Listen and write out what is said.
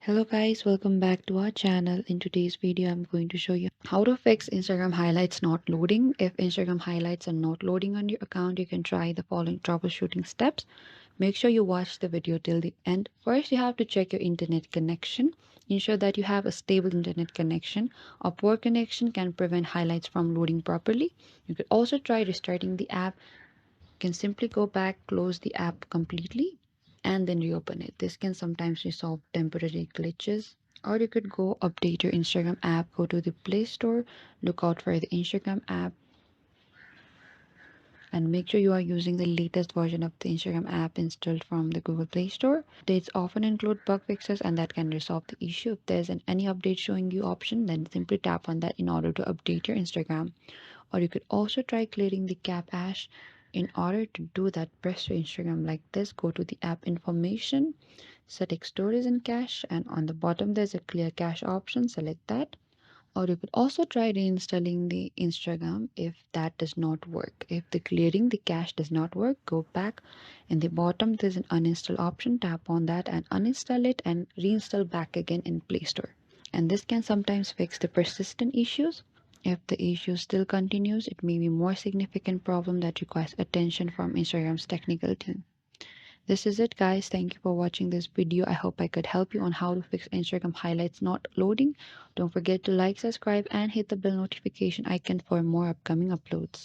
Hello guys, welcome back to our channel. In today's video, I'm going to show you how to fix Instagram highlights not loading. If Instagram highlights are not loading on your account, you can try the following troubleshooting steps. Make sure you watch the video till the end. First, you have to check your internet connection. Ensure that you have a stable internet connection. A poor connection can prevent highlights from loading properly. You could also try restarting the app. You can simply go back, close the app completely, and then reopen it. This can sometimes resolve temporary glitches. Or you could go update your Instagram app, go to the Play Store, look out for the Instagram app, and make sure you are using the latest version of the Instagram app installed from the Google Play Store. Updates often include bug fixes and that can resolve the issue. If there's any update showing you option, then simply tap on that in order to update your Instagram. Or you could also try clearing the cache. In order to do that, press your Instagram like this, go to the app information, select storage and cache, and on the bottom there's a clear cache option, select that. Or you could also try reinstalling the Instagram if that does not work. If the clearing the cache does not work, go back. In the bottom there's an uninstall option, tap on that and uninstall it and reinstall back again in Play Store. And this can sometimes fix the persistent issues. If the issue still continues, it may be more significant problem that requires attention from Instagram's technical team. This is it guys. Thank you for watching this video. I hope I could help you on how to fix Instagram highlights not loading. Don't forget to like, subscribe and hit the bell notification icon for more upcoming uploads.